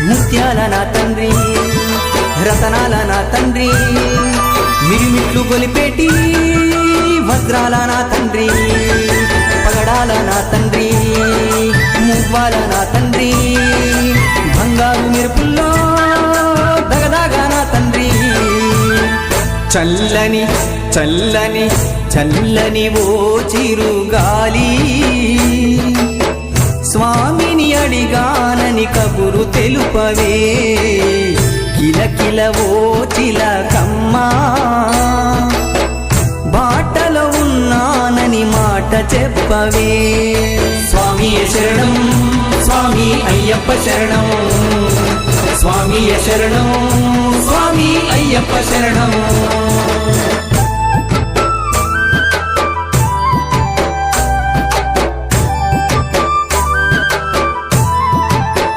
ముత్యాల నా తండ్రి రతనాల నా తండ్రి మిరిమిట్లు గొలిపేటి వజ్రాల నా తండ్రి పగడాల నా తండ్రి మువ్వాల నా తండ్రి బంగారు మెరుపుల్లో దగదాగా నా తండ్రి చల్లని చల్లని చల్లని ఓ చిరుగాలి స్వామిని అడిగానని కబురు తెలుపవే కిలకిల ఓ చిలకమ్మా బాటలో ఉన్నానని మాట చెప్పవే స్వామియే శరణం స్వామి అయ్యప్ప శరణం స్వామియే శరణం స్వామి అయ్యప్ప శరణం